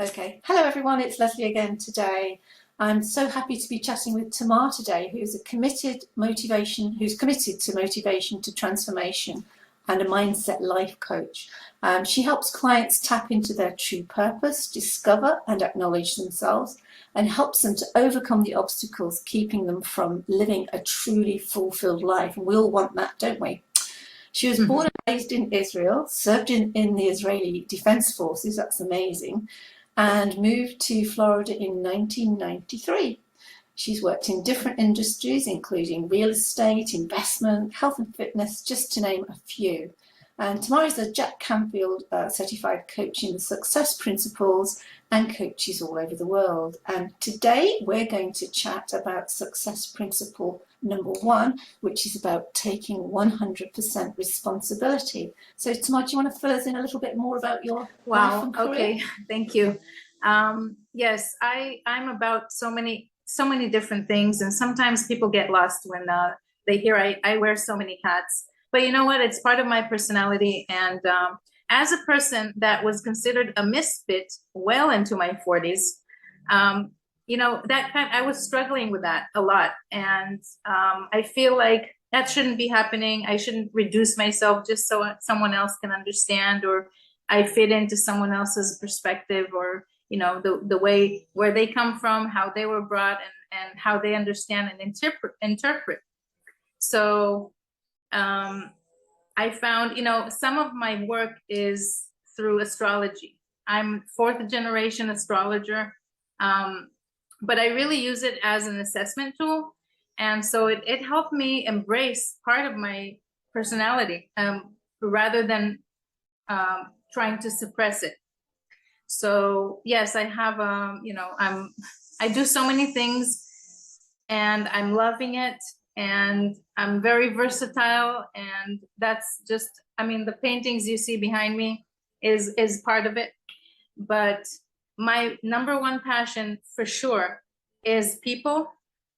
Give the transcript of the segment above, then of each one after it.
Okay. Hello, everyone. It's Lesley again today. I'm so happy to be chatting with Tamar today, who's committed to motivation to transformation and a mindset life coach. She helps clients tap into their true purpose, discover and acknowledge themselves, and helps them to overcome the obstacles keeping them from living a truly fulfilled life. And we all want that, don't we? She was born and raised in Israel, served in the Israeli Defense Forces, that's amazing, and moved to Florida in 1993. She's worked in different industries, including real estate, investment, health and fitness, just to name a few. And Tamar is a Jack Canfield Certified coach in the success principles and coaches all over the world. And today we're going to chat about success principle number 1, which is about taking 100% responsibility. So Tamar, do you want to fill us in a little bit more about your life and career? Okay, thank you. Yes, I'm about so many different things, and sometimes people get lost when they hear I wear so many hats. But you know what? It's part of my personality. And as a person that was considered a misfit well into my 40s, I was struggling with that a lot. And I feel like that shouldn't be happening. I shouldn't reduce myself just so someone else can understand, or I fit into someone else's perspective, or the way where they come from, how they were brought, and how they understand and interpret. So I found, some of my work is through astrology. I'm 4th generation astrologer, but I really use it as an assessment tool. And so it helped me embrace part of my personality rather than trying to suppress it. So yes, I have, I do so many things, and I'm loving it. And I'm very versatile, and that's just, the paintings you see behind me is part of it. But my number one passion for sure is people,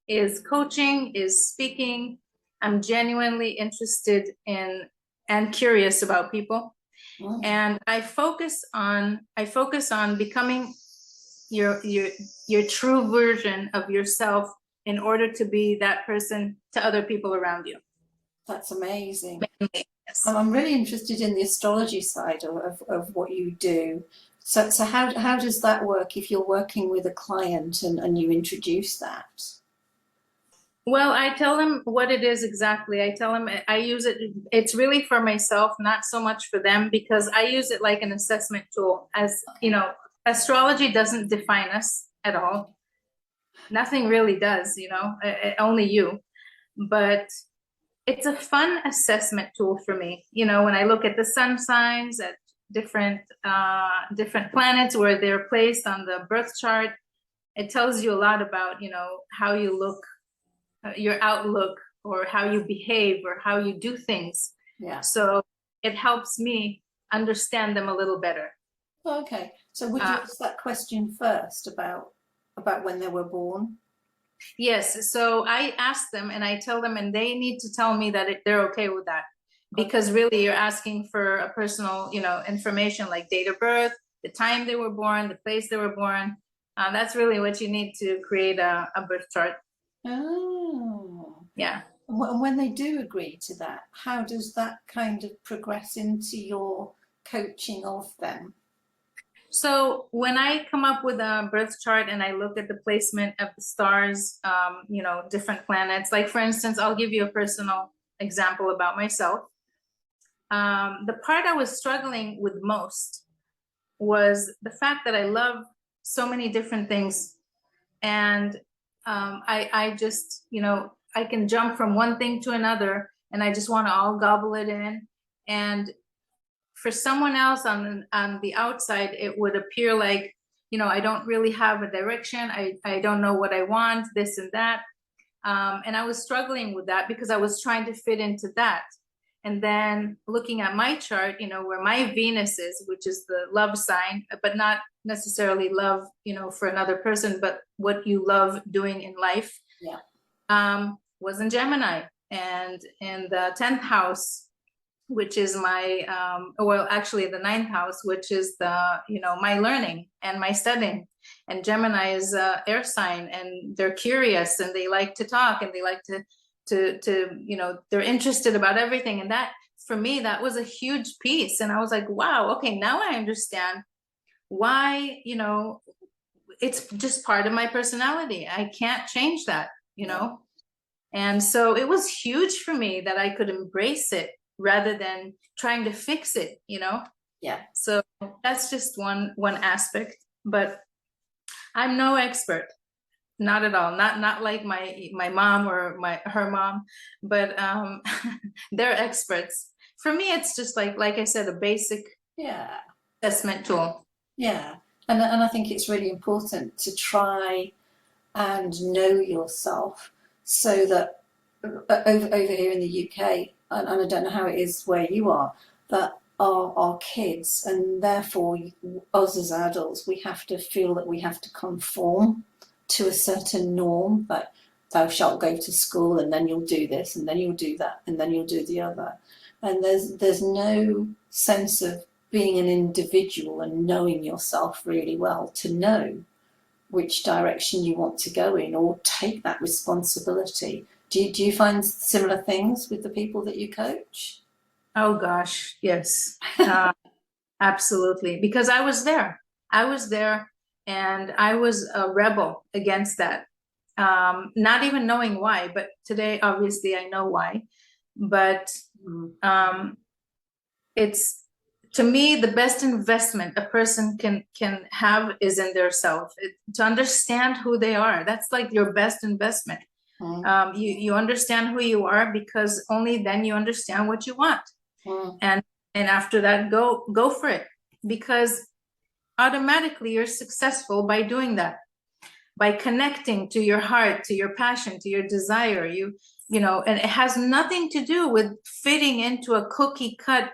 is coaching, is speaking. I'm genuinely interested in and curious about people. Wow. And I focus on becoming your true version of yourself in order to be that person to other people around you. That's amazing. Yes. I'm really interested in the astrology side of what you do. So how does that work if you're working with a client and you introduce that? Well, I tell them what it is exactly. I tell them I use it. It's really for myself, not so much for them, because I use it like an assessment tool. As you know, astrology doesn't define us at all. Nothing really does, only you. But it's a fun assessment tool for me. When I look at the sun signs, at different planets, where they're placed on the birth chart, it tells you a lot about, how you look, your outlook, or how you behave, or how you do things. Yeah. So it helps me understand them a little better. Okay. So would you ask that question first about when they were born? Yes. So I ask them, and I tell them, and they need to tell me that they're okay with that, because really you're asking for a personal, information like date of birth, the time they were born, the place they were born. That's really what you need to create a birth chart. Oh. Yeah. And when they do agree to that, how does that kind of progress into your coaching of them? So when I come up with a birth chart and I look at the placement of the stars, different planets, like for instance, I'll give you a personal example about myself. The part I was struggling with most was the fact that I love so many different things. And I just, I can jump from one thing to another, and I just want to all gobble it in. And for someone else on the outside, it would appear like, I don't really have a direction. I don't know what I want, this and that. And I was struggling with that because I was trying to fit into that. And then looking at my chart, where my Venus is, which is the love sign, but not necessarily love, for another person, but what you love doing in life, Yeah. Was in Gemini, and in the 10th house which is my well, actually the ninth house, which is the, my learning and my studying. And Gemini is air sign, and they're curious and they like to talk and they like to they're interested about everything. And that, for me, that was a huge piece. And I was like, wow, okay, now I understand why, it's just part of my personality. I can't change that, And so it was huge for me that I could embrace it rather than trying to fix it, Yeah. So that's just one aspect, but I'm no expert, not at all. Not like my mom or her mom, but they're experts. For me, it's just like I said, a basic assessment tool. Yeah. And I think it's really important to try and know yourself, so that over here in the UK, and I don't know how it is where you are, that our kids, and therefore us as adults, we have to feel that we have to conform to a certain norm, that thou shalt go to school and then you'll do this and then you'll do that and then you'll do the other. And there's no sense of being an individual and knowing yourself really well, to know which direction you want to go in or take that responsibility. Do you find similar things with the people that you coach? Oh gosh, yes, absolutely. Because I was there, and I was a rebel against that. Not even knowing why, but today, obviously, I know why. But it's, to me, the best investment a person can have is in their self. To understand who they are, that's like your best investment. You understand who you are, because only then you understand what you want. And after that, go for it, because automatically you're successful by doing that, by connecting to your heart, to your passion, to your desire. And it has nothing to do with fitting into a cookie cut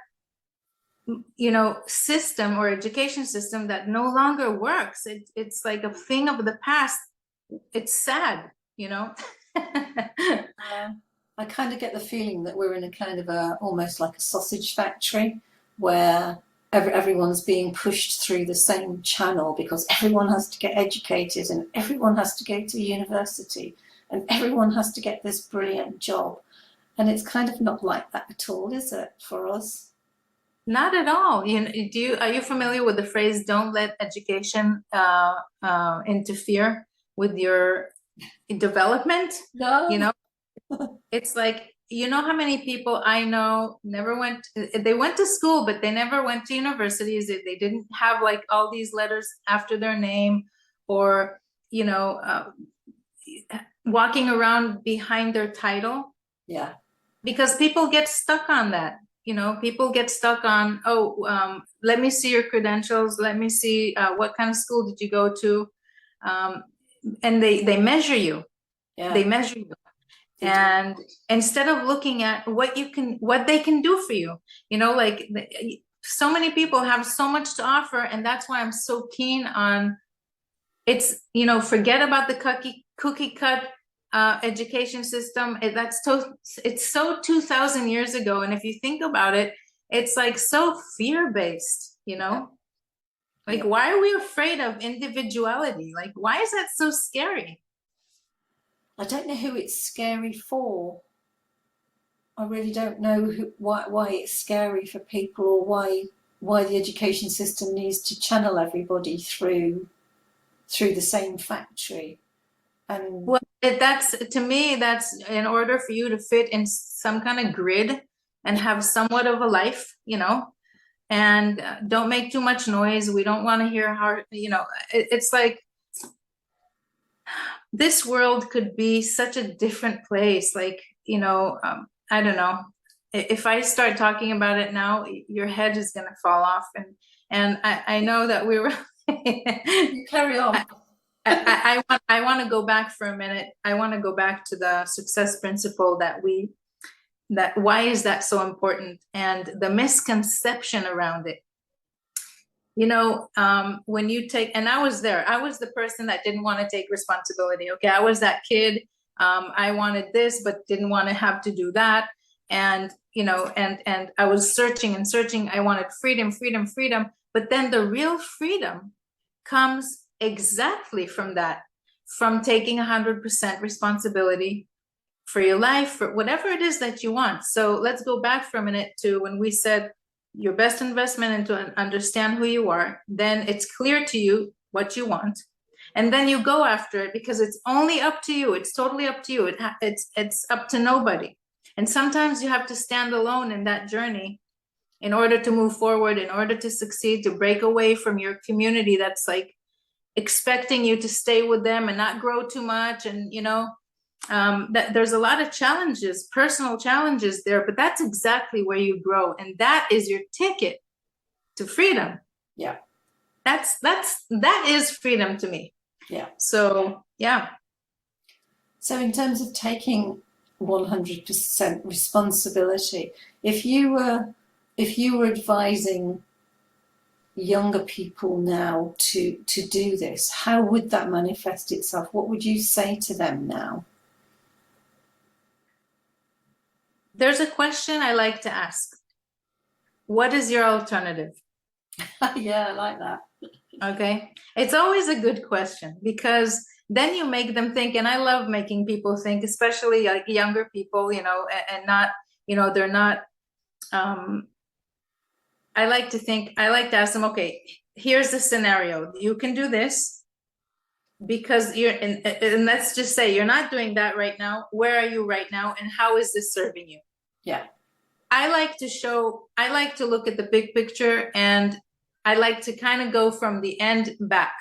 system or education system that no longer works. It's like a thing of the past. It's sad. I kind of get the feeling that we're in a kind of almost like a sausage factory, where everyone's being pushed through the same channel, because everyone has to get educated and everyone has to go to university and everyone has to get this brilliant job. And it's kind of not like that at all, is it, for us? Not at all. Are you familiar with the phrase, don't let education interfere with your development? No. It's like, how many people I know they went to school, but they never went to universities. They didn't have like all these letters after their name, or, walking around behind their title. Yeah. Because people get stuck on that. People get stuck on, let me see your credentials. Let me see what kind of school did you go to. And they measure you. Yeah. They measure you. And instead of looking at what they can do for you, like so many people have so much to offer. And that's why I'm so keen on it's, forget about the cookie cut education system. It's so 2,000 years ago. And if you think about it, it's like so fear-based, like, why are we afraid of individuality? Like, why is that so scary? I don't know who it's scary for. I really don't know why it's scary for people, or why the education system needs to channel everybody through the same factory. And well, to me, that's in order for you to fit in some kind of grid and have somewhat of a life, and don't make too much noise. We don't want to hear how, it's like, this world could be such a different place. Like, I don't know. If I start talking about it now, your head is going to fall off. And I know that we were. You carry on. I want to go back for a minute. I want to go back to the success principle that why is that so important, and the misconception around it. When you take, and I was the person that didn't want to take responsibility. Okay. I was that kid. I wanted this, but didn't want to have to do that. and and I was searching and searching. I wanted freedom, freedom, freedom. But then the real freedom comes exactly from that, from taking 100% responsibility for your life, for whatever it is that you want. So let's go back for a minute to when we said your best investment into understand who you are. Then it's clear to you what you want, and then you go after it, because it's only up to you. It's totally up to you. It's up to nobody. And sometimes you have to stand alone in that journey in order to move forward, in order to succeed, to break away from your community that's like expecting you to stay with them and not grow too much. And that there's a lot of challenges, personal challenges there, but that's exactly where you grow, and that is your ticket to freedom. Yeah, that is freedom to me. Yeah. So yeah. So in terms of taking 100% responsibility, if you were advising younger people now to do this, how would that manifest itself? What would you say to them now? There's a question I like to ask. What is your alternative? Yeah, I like that. Okay. It's always a good question, because then you make them think. And I love making people think, especially like younger people, and not, they're not, I like to ask them, okay, here's the scenario. You can do this because and let's just say you're not doing that right now. Where are you right now? And how is this serving you? Yeah. I like to look at the big picture, and I like to kind of go from the end back,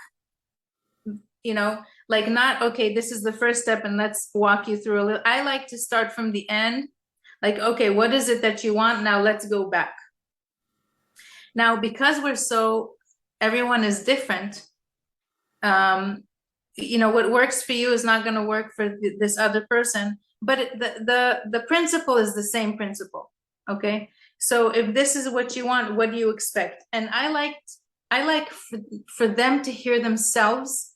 like not, okay, this is the first step and let's walk you through a little. I like to start from the end, like, okay, what is it that you want? Now let's go back. Now, because everyone is different, what works for you is not going to work for this other person, but the principle is the same principle. Okay. So if this is what you want, what do you expect? And I like for them to hear themselves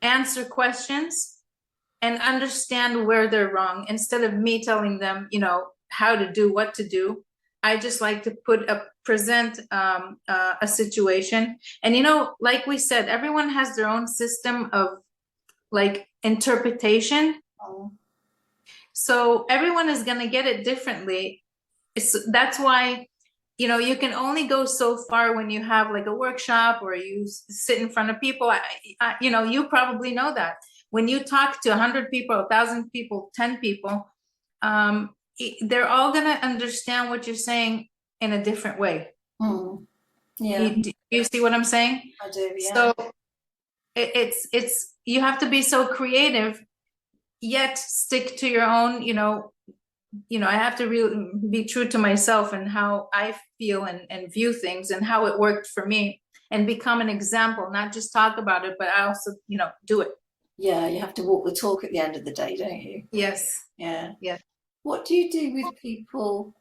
answer questions and understand where they're wrong, instead of me telling them, how to do, what to do. I just like to present a situation. And, like we said, everyone has their own system of like interpretation. Oh. So everyone is going to get it differently. That's why, you can only go so far when you have like a workshop or you sit in front of people. You probably know that when you talk to 100 people, 1,000 people, 10 people, they're all going to understand what you're saying in a different way. Yeah. Do you see what I'm saying? I do, yeah. So it's you have to be so creative, yet stick to your own, I have to really be true to myself and how I feel and view things and how it worked for me, and become an example, not just talk about it, but I also, do it. Yeah, you have to walk the talk at the end of the day, don't you? Yes. Yeah. Yeah. What do you do with people?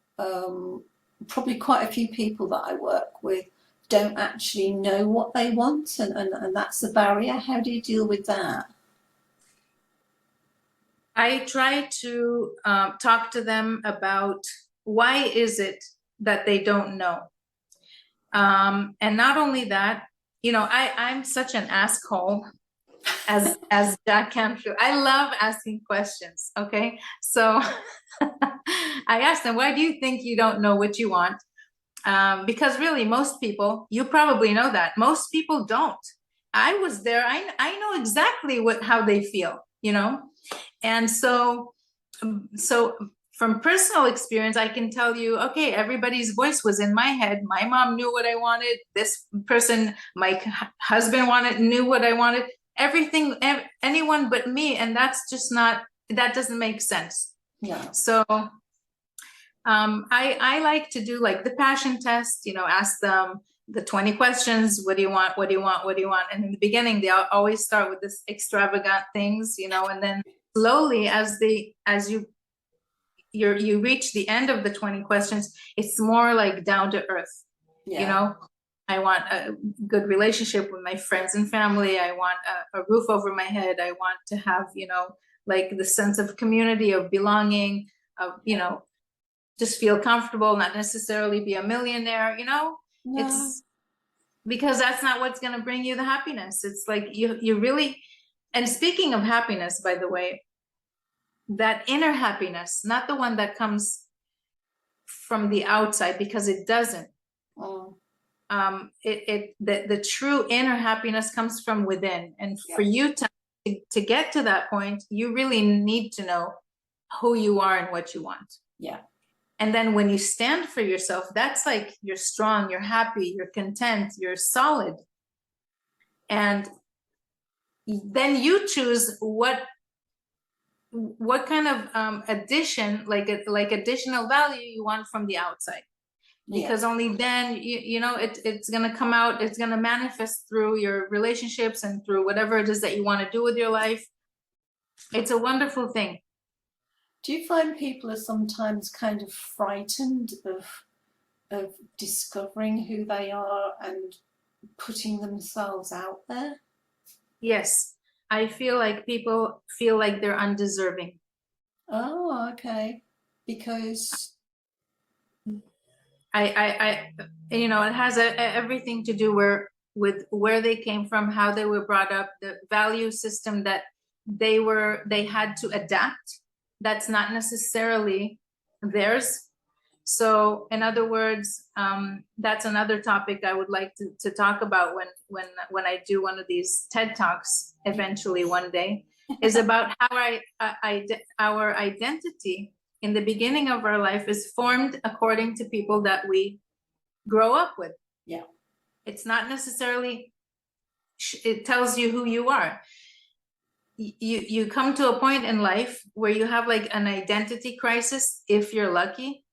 Probably quite a few people that I work with don't actually know what they want, and that's the barrier. How do you deal with that? I try to talk to them about why is it that they don't know. And not only that, I'm such an asshole, as Jack Canfield. I love asking questions. Okay. So I asked them, why do you think you don't know what you want? Because really, most people, you probably know that, most people don't. I was there. I know exactly how they feel, And so from personal experience, I can tell you, okay, everybody's voice was in my head. My mom knew what I wanted. This person, my husband knew what I wanted. Everything, anyone but me. And that's just that doesn't make sense. Yeah. So I like to do like the passion test, ask them the 20 questions. What do you want? What do you want? What do you want? And in the beginning, they always start with this extravagant things, and then slowly as you reach the end of the 20 questions, it's more like down to earth. Yeah. I want a good relationship with my friends and family. I want a roof over my head. I want to have, like the sense of community, of belonging, of, just feel comfortable, not necessarily be a millionaire, No. it's because that's not what's going to bring you the happiness. It's like you really, and speaking of happiness, by the way, that inner happiness, not the one that comes from the outside, because it doesn't. Oh. The true inner happiness comes from within, and for you to get to that point, you really need to know who you are and what you want. Yeah. And then when you stand for yourself, that's like you're strong, you're happy, you're content, you're solid. And then you choose what kind of addition, like additional value you want from the outside. Because only then it's going to come out, it's going to manifest through your relationships and through whatever it is that you want to do with your life. It's a wonderful thing. Do you find people are sometimes kind of frightened of discovering who they are and putting themselves out there? Yes, I feel like people feel like they're undeserving. Oh, okay. Because I it has everything to do with where they came from, how they were brought up, the value system that they had to adapt. That's not necessarily theirs. So in other words, that's another topic I would like to talk about when I do one of these TED Talks eventually one day, is about how our identity in the beginning of our life is formed according to people that we grow up with. Yeah. It's not necessarily, it tells you who you are. You come to a point in life where you have like an identity crisis, if you're lucky,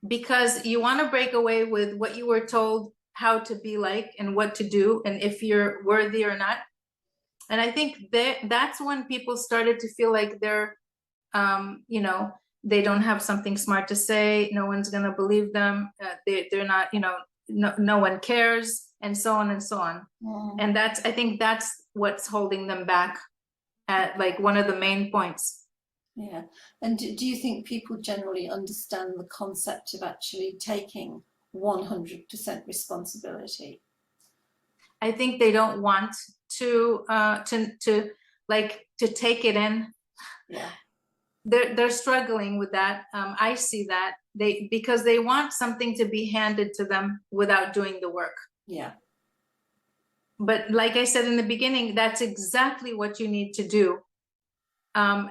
because you want to break away with what you were told how to be like and what to do and if you're worthy or not. And I think that's when people started to feel like they're they don't have something smart to say, no one's going to believe them, they're not, no one cares, and so on and so on. And I think that's what's holding them back at like one of the main points. Yeah. And do you think people generally understand the concept of actually taking 100% responsibility? I think they don't want to take it in. Yeah. They're struggling with that. I see that because they want something to be handed to them without doing the work. Yeah. But like I said in the beginning, that's exactly what you need to do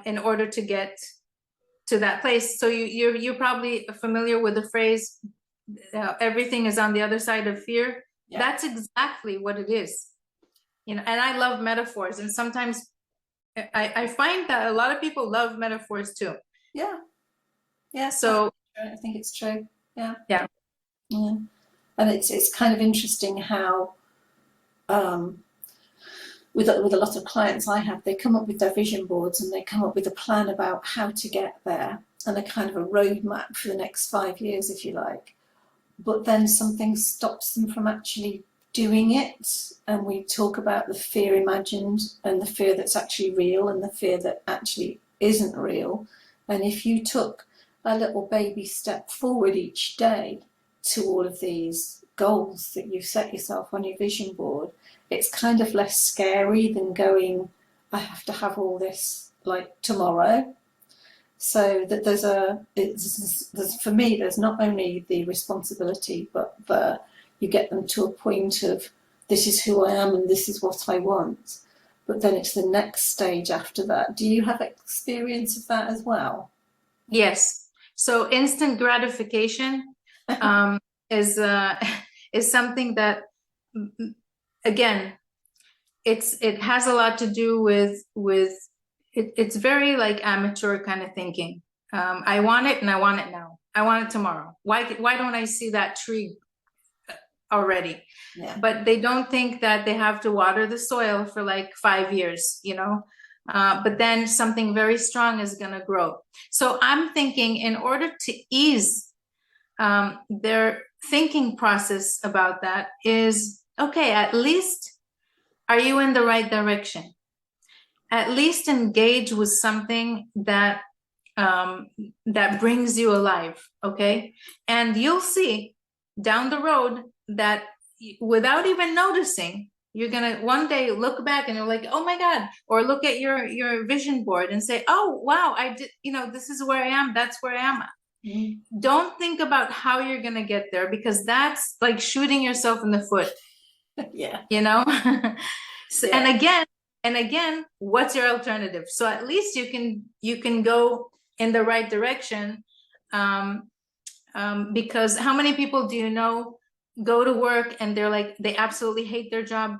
in order to get to that place. So you're probably familiar with the phrase, everything is on the other side of fear. Yeah. That's exactly what it is. And I love metaphors, and sometimes I find that a lot of people love metaphors too. Yeah. Yeah. So I think it's true. Yeah. Yeah. Yeah. And it's kind of interesting how with a lot of clients I have, they come up with their vision boards and they come up with a plan about how to get there and a kind of a roadmap for the next 5 years, if you like. But then something stops them from actually doing it. And we talk about the fear imagined and the fear that's actually real and the fear that actually isn't real. And if you took a little baby step forward each day to all of these goals that you've set yourself on your vision board, it's kind of less scary than going, I have to have all this like tomorrow. So that there's for me, there's not only the responsibility, but you get them to a point of, this is who I am and this is what I want. But then it's the next stage after that. Do you have experience of that as well? Yes. So instant gratification is something that, again, it has a lot to do with it's very like amateur kind of thinking. I want it and I want it now. I want it tomorrow. Why don't I see that tree already? Yeah. But they don't think that they have to water the soil for like 5 years, but then something very strong is going to grow. So I'm thinking, in order to ease their thinking process about that, is, okay, at least are you in the right direction? At least engage with something that that brings you alive, okay? And you'll see down the road that without even noticing, you're gonna one day look back and you're like, oh my God, or look at your vision board and say, oh wow, I did, this is where I am, that's where I am. Don't think about how you're gonna get there, because that's like shooting yourself in the foot. Yeah. So, Yeah. and again, what's your alternative? So at least you can go in the right direction. Because how many people do you know go to work and they're like, they absolutely hate their job?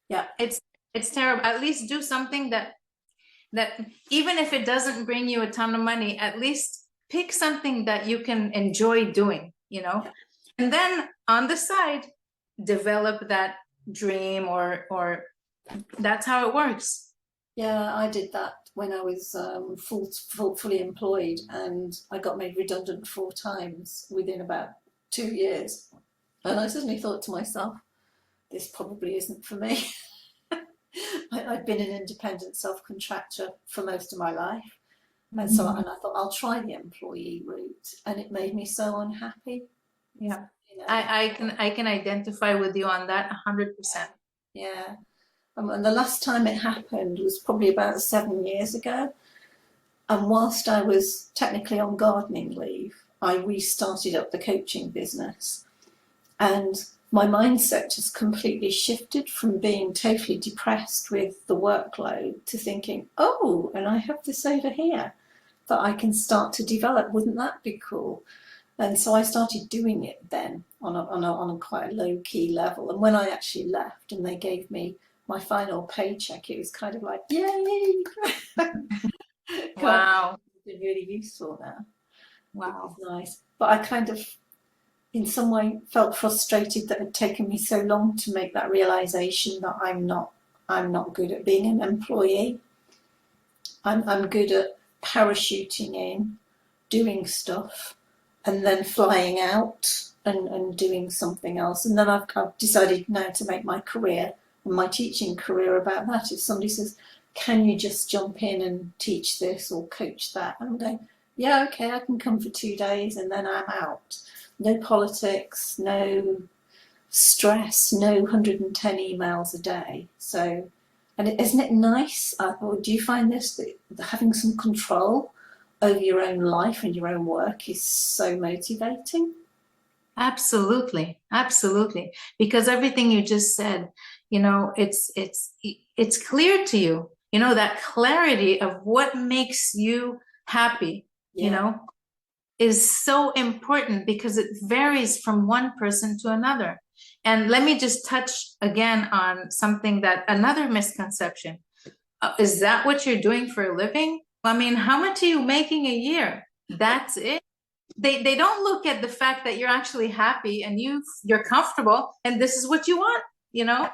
Yeah. It's terrible. At least do something that even if it doesn't bring you a ton of money, at least pick something that you can enjoy doing, and then on the side, develop that dream, or that's how it works. Yeah, I did that when I was fully employed, and I got made redundant 4 times within about 2 years. And I suddenly thought to myself, this probably isn't for me. I'd been an independent self-contractor for most of my life. And so and I thought I'll try the employee route, and it made me so unhappy. Yeah. You know? I can identify with you on that 100%. Yeah. And the last time it happened was probably about 7 years ago. And whilst I was technically on gardening leave, I restarted up the coaching business. And my mindset has completely shifted from being totally depressed with the workload to thinking, oh, and I have this over here that I can start to develop. Wouldn't that be cool? And so I started doing it then on a quite a low key level. And when I actually left and they gave me my final paycheck, it was kind of like, yay! Wow. It's been really useful now. Wow. It's nice. But I kind of, in some way, felt frustrated that it had taken me so long to make that realization that I'm not good at being an employee. I'm good at parachuting in, doing stuff, and then flying out and doing something else. And then I've decided now to make my career and my teaching career about that. If somebody says, can you just jump in and teach this or coach that? And I'm going, yeah, okay, I can come for 2 days and then I'm out. No politics, no stress, no 110 emails a day. So, and isn't it nice? Or do you find this, that having some control over your own life and your own work is so motivating? Absolutely. Absolutely. Because everything you just said, it's clear to you, that clarity of what makes you happy, Yeah. is so important, because it varies from one person to another. And let me just touch again on something, that another misconception. Is that what you're doing for a living? I mean, how much are you making a year? That's it. They don't look at the fact that you're actually happy and you're comfortable and this is what you want, Yeah.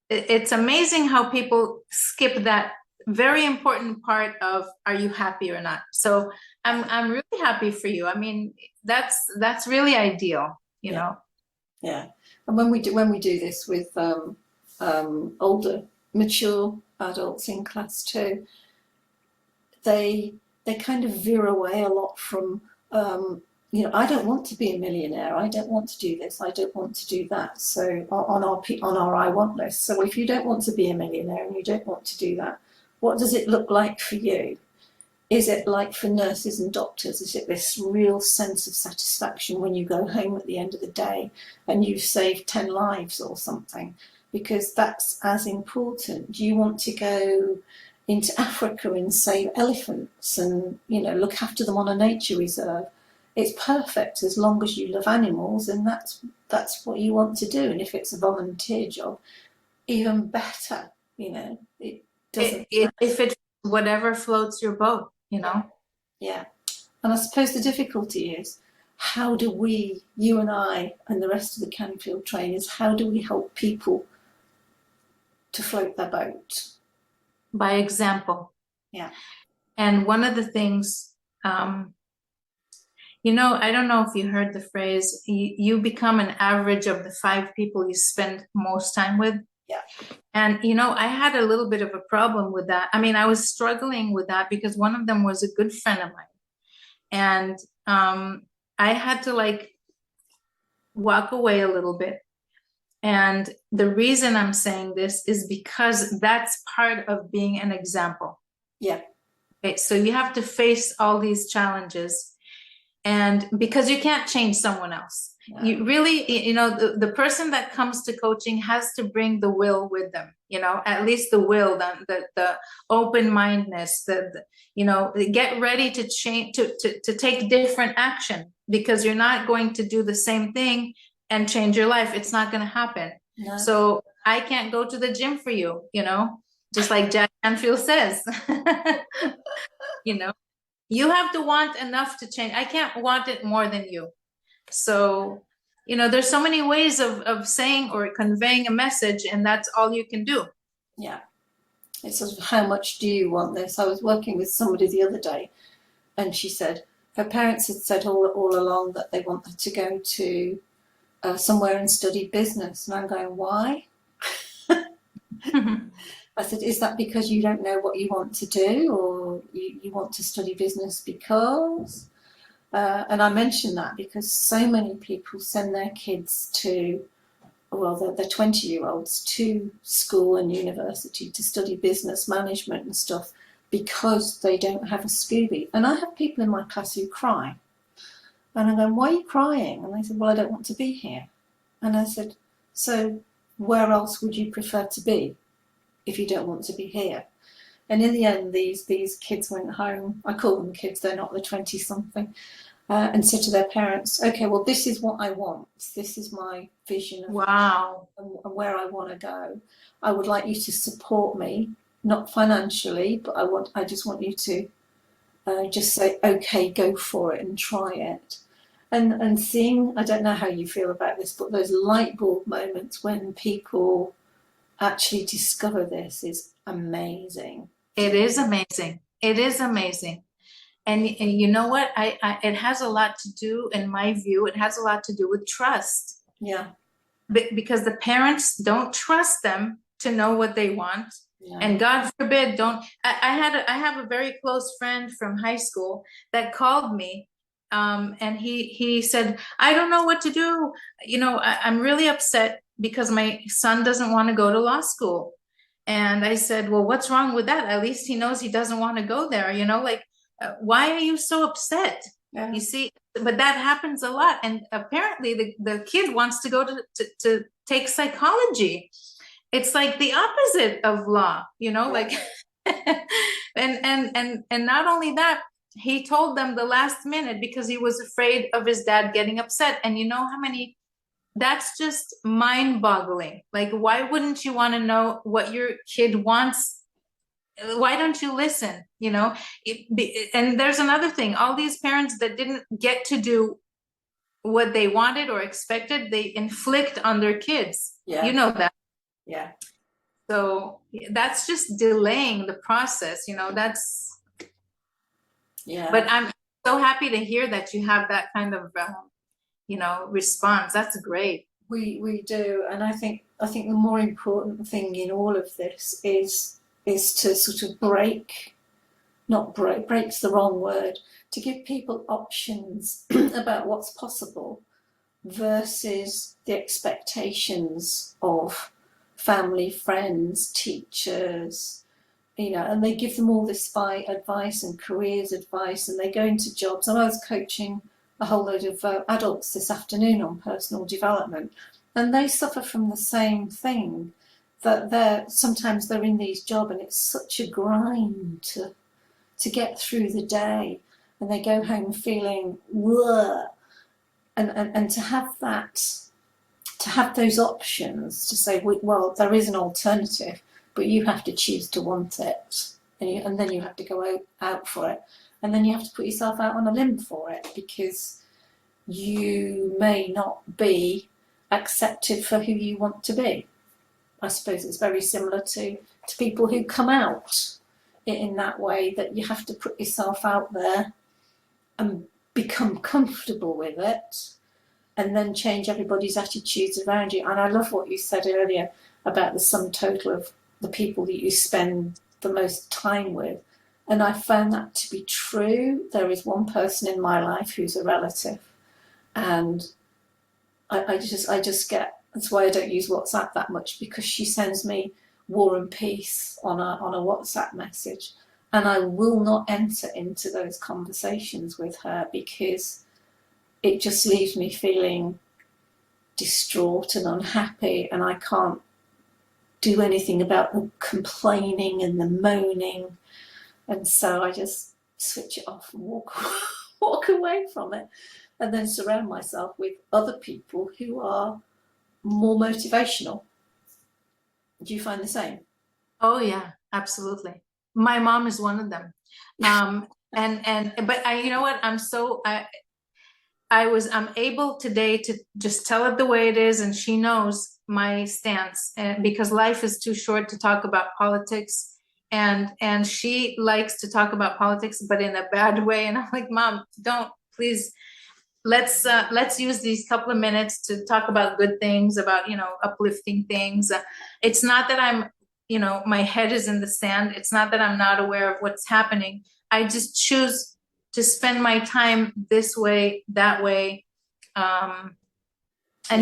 It's amazing how people skip that very important part of, are you happy or not? So I'm really happy for you. I mean, that's really ideal, Yeah. Yeah. And when we do this with older, mature adults in class too, they kind of veer away a lot from I don't want to be a millionaire. I don't want to do this. I don't want to do that. So on our I want list. So if you don't want to be a millionaire and you don't want to do that, what does it look like for you? Is it like for nurses and doctors? Is it this real sense of satisfaction when you go home at the end of the day and you've saved 10 lives or something? Because that's as important. Do you want to go into Africa and save elephants and look after them on a nature reserve? It's perfect as long as you love animals, and that's what you want to do. And if it's a volunteer job, even better. It doesn't. If it whatever floats your boat, Yeah. And I suppose the difficulty is, how do we, you and I and the rest of the Canfield trainers, how do we help people to float their boat? By example. Yeah. And one of the things, I don't know if you heard the phrase, you become an average of the 5 people you spend most time with. Yeah. And, I had a little bit of a problem with that. I mean, I was struggling with that because one of them was a good friend of mine. And I had to like walk away a little bit. And the reason I'm saying this is because that's part of being an example. Yeah. Okay, so you have to face all these challenges, and because you can't change someone else. No. You really, the person that comes to coaching has to bring the will with them, at least the will, the open-mindedness, get ready to change, to take different action, because you're not going to do the same thing and change your life. It's not going to happen. No. So I can't go to the gym for you, just like Jack Canfield says. You have to want enough to change. I can't want it more than you. So, there's so many ways of saying or conveying a message, and that's all you can do. Yeah. It's sort of, how much do you want this? I was working with somebody the other day, and she said her parents had said all along that they want her to go to somewhere and study business. And I'm going, why? I said, is that because you don't know what you want to do, or you want to study business because? And I mention that because so many people send their kids to, well, they're 20-year-olds to school and university to study business management and stuff because they don't have a Scooby. And I have people in my class who cry. And I'm going, why are you crying? And they said, well, I don't want to be here. And I said, so where else would you prefer to be if you don't want to be here? And in the end, these kids went home. I call them kids, they're not the 20-something. And said to their parents, okay, well, this is what I want. This is my vision of wow, and where I want to go. I would like you to support me, not financially, but I just want you to just say, okay, go for it and try it. And seeing, I don't know how you feel about this, but those light bulb moments when people actually discover this is amazing. It is amazing. It is amazing. And you know what? It has a lot to do, in my view, it has a lot to do with trust. Yeah. Because the parents don't trust them to know what they want. Yeah. And God forbid, don't. I have a very close friend from high school that called me, and he said, I don't know what to do. I'm really upset because my son doesn't want to go to law school. And I said, well, what's wrong with that? At least he knows he doesn't want to go there. Why are you so upset? Yeah. You see, but that happens a lot. And apparently the kid wants to go to take psychology. It's like the opposite of law, like, and not only that, he told them the last minute because he was afraid of his dad getting upset. And that's just mind-boggling. Like, why wouldn't you want to know what your kid wants? Why don't you listen? And there's another thing. All these parents that didn't get to do what they wanted or expected, they inflict on their kids. Yeah. You know that. Yeah. So that's just delaying the process. That's. Yeah. But I'm so happy to hear that you have that kind of, response. That's great. We do, and I think the more important thing in all of this is to sort of break's the wrong word, to give people options about what's possible versus the expectations of family, friends, teachers, and they give them all this advice and careers advice, and they go into jobs. And I was coaching a whole load of adults this afternoon on personal development, and they suffer from the same thing, that sometimes they're in these jobs and it's such a grind to get through the day, and they go home feeling and to have those options to say, well, there is an alternative, but you have to choose to want it, and then you have to go out for it. And then you have to put yourself out on a limb for it, because you may not be accepted for who you want to be. I suppose it's very similar to people who come out in that way, that you have to put yourself out there and become comfortable with it, and then change everybody's attitudes around you. And I love what you said earlier about the sum total of the people that you spend the most time with. And I found that to be true. There is one person in my life who's a relative, and I just get, that's why I don't use WhatsApp that much, because she sends me War and Peace on a WhatsApp message, and I will not enter into those conversations with her because it just leaves me feeling distraught and unhappy, and I can't do anything about the complaining and the moaning, and so I just switch it off and walk away from it, and then surround myself with other people who are more motivational. Do you find the same? Oh yeah, absolutely. My mom is one of them. But you know what? I'm able today to just tell it the way it is, and she knows my stance, and because life is too short to talk about politics, and she likes to talk about politics, but in a bad way. And I'm like, Mom, don't, please. Let's use these couple of minutes to talk about good things, about, uplifting things. It's not that I'm, my head is in the sand. It's not that I'm not aware of what's happening. I just choose to spend my time this way, that way. And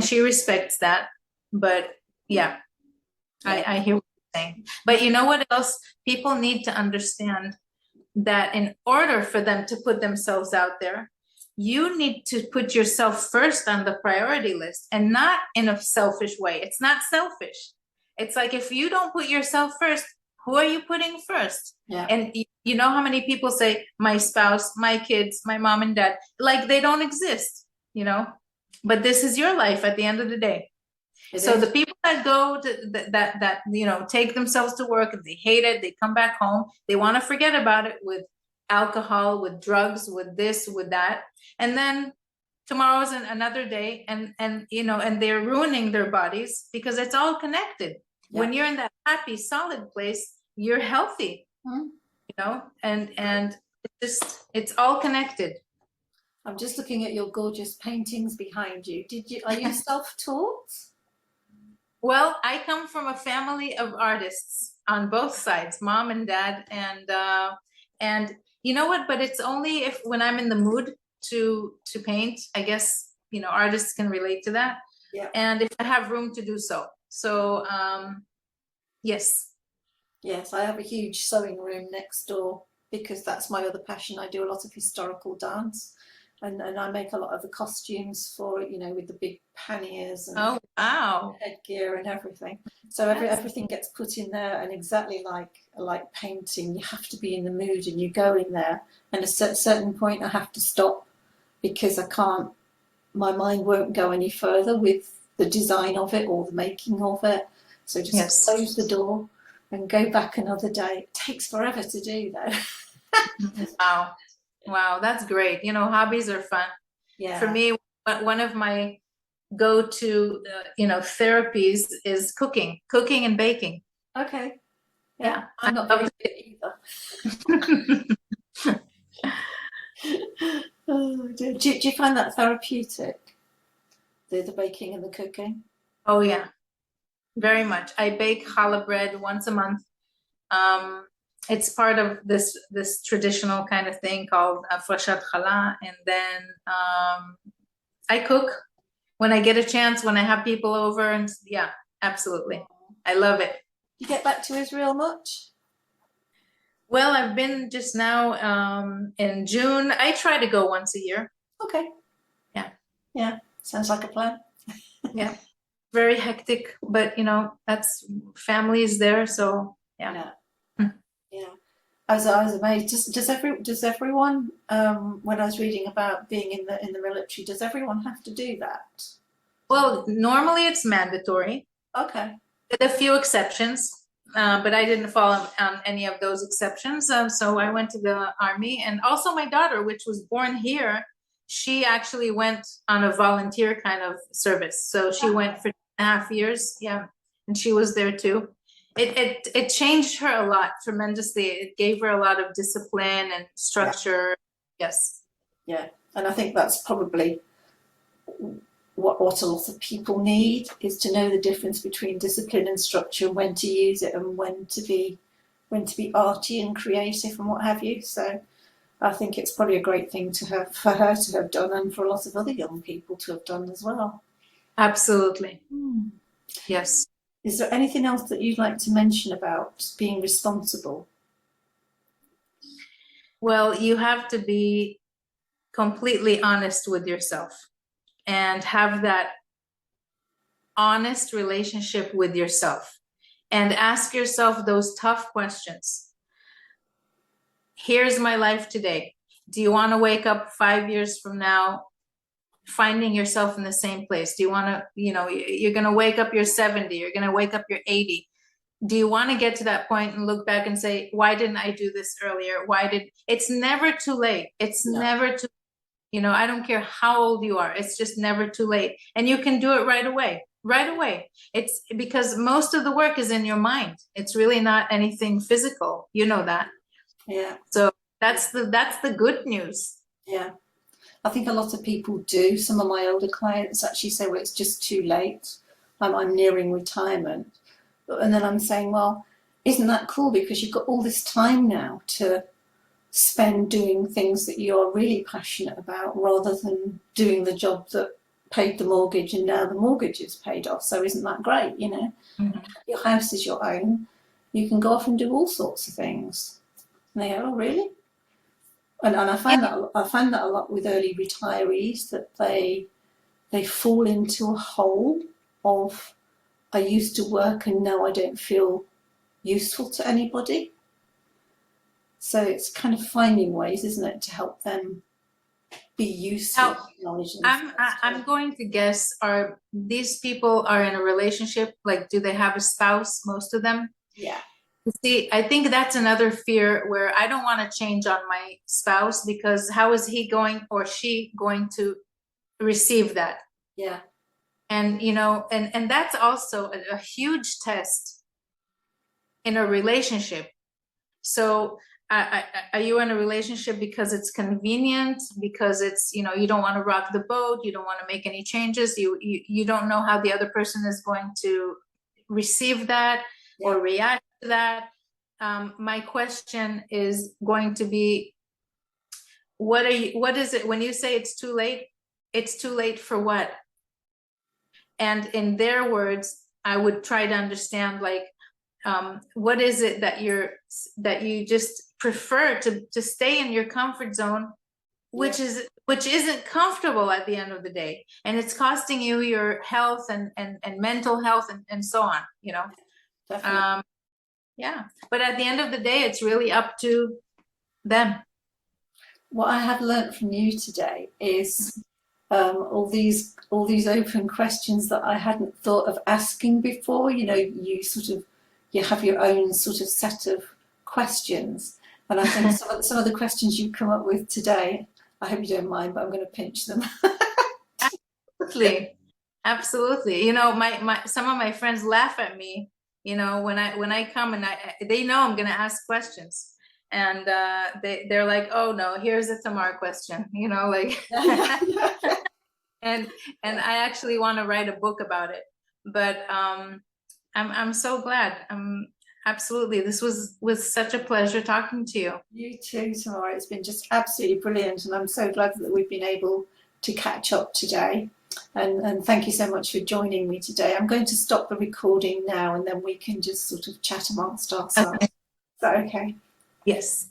she respects that. But yeah, I hear what you're saying. But you know what else? People need to understand that in order for them to put themselves out there, you need to put yourself first on the priority list, and not in a selfish way. It's not selfish. It's like, if you don't put yourself first, who are you putting first? Yeah. And you know how many people say, my spouse, my kids, my mom and dad, like they don't exist, but this is your life at the end of the day. So the people that go to that take themselves to work, and they hate it, they come back home, they want to forget about it with alcohol, with drugs, with this, with that, and then tomorrow's another day, and they're ruining their bodies, because it's all connected. Yeah. When you're in that happy, solid place, you're healthy. And it's all connected. I'm just looking at your gorgeous paintings behind you. Are you self-taught? Well, I come from a family of artists on both sides, mom and dad, and you know what? But it's only when I'm in the mood to paint. I guess artists can relate to that. Yeah. And if I have room to do so. So yes. Yes, I have a huge sewing room next door, because that's my other passion. I do a lot of historical dance, and I make a lot of the costumes for it, with the big panniers and oh wow, headgear and everything. So everything gets put in there, and exactly like painting, you have to be in the mood, and you go in there, and at a certain point I have to stop, because my mind won't go any further with the design of it or the making of it. So just close the door and go back another day. It takes forever to do though. Wow, that's great. Hobbies are fun. Yeah. For me, one of my go-to therapies is cooking and baking. Okay. Yeah. I'm not very good either. Oh, do you find that therapeutic, the baking and the cooking? Oh yeah, very much. I bake challah bread once a month. It's part of this traditional kind of thing called frashat challah, and then I cook when I get a chance, when I have people over, and yeah, absolutely, I love it. You get back to Israel much? Well, I've been just now in June. I try to go once a year. Okay. Yeah, sounds like a plan. Yeah, very hectic, but that's family is there, so yeah. I was amazed. Does everyone, when I was reading about being in the military, does everyone have to do that? Well, normally it's mandatory. Okay. With a few exceptions, but I didn't fall on any of those exceptions. So I went to the army, and also my daughter, which was born here, she actually went on a volunteer kind of service. So she went for 2.5 years. Yeah, and she was there too. It changed her a lot tremendously. It gave her a lot of discipline and structure. Yeah. Yes. Yeah, and I think that's probably what a lot of people need is to know the difference between discipline and structure, and when to use it, and when to be arty and creative and what have you. So I think it's probably a great thing for her to have done, and for a lot of other young people to have done as well. Absolutely. Yes. Is there anything else that you'd like to mention about being responsible? Well, you have to be completely honest with yourself and have that honest relationship with yourself, and ask yourself those tough questions. Here's my life today. Do you want to wake up 5 years from now finding yourself in the same place? Do you want to, you're going to wake up, you're 70, you're going to wake up, you're 80. Do you want to get to that point and look back and say, why didn't I do this earlier? It's never too late. It's never too, I don't care how old you are. It's just never too late. And you can do it right away. It's because most of the work is in your mind. It's really not anything physical. You know that. Yeah. So that's the good news. Yeah. I think a lot of people do. Some of my older clients actually say, well, it's just too late. I'm nearing retirement. And then I'm saying, well, isn't that cool? Because you've got all this time now to spend doing things that you're really passionate about, rather than doing the job that paid the mortgage and now the mortgage is paid off. So isn't that great? Mm-hmm. Your house is your own. You can go off and do all sorts of things. And they go, oh, really? And I find that a lot with early retirees, that they fall into a hole of, I used to work and now I don't feel useful to anybody. So it's kind of finding ways, isn't it, to help them be useful. I'm going to guess, are these people are in a relationship? Like, do they have a spouse, most of them? Yeah. See, I think that's another fear, where I don't want to change on my spouse, because how is he going or she going to receive that? Yeah. And, and that's also a huge test in a relationship. So are you in a relationship because it's convenient, because it's, you don't want to rock the boat, you don't want to make any changes, you don't know how the other person is going to receive that or react to that? My question is going to be, what is it when you say it's too late? It's too late for what? And in their words, I would try to understand, like, what is it that you just prefer to stay in your comfort zone, which isn't comfortable at the end of the day, and it's costing you your health and mental health and so on. Definitely. But at the end of the day, it's really up to them. What I have learnt from you today is all these open questions that I hadn't thought of asking before. You have your own sort of set of questions, and I think some of the questions you come up with today, I hope you don't mind, but I'm going to pinch them. Absolutely. Some of my friends laugh at me, when I come, and they know I'm going to ask questions, and they're like, oh no, here's a Tamar question, like. And I actually want to write a book about it, but I'm so glad. Absolutely. This was such a pleasure talking to you. You too, Tamara. It's been just absolutely brilliant, and I'm so glad that we've been able to catch up today. And thank you so much for joining me today. I'm going to stop the recording now, and then we can just sort of chat amongst ourselves. Okay. Is that okay? Yes.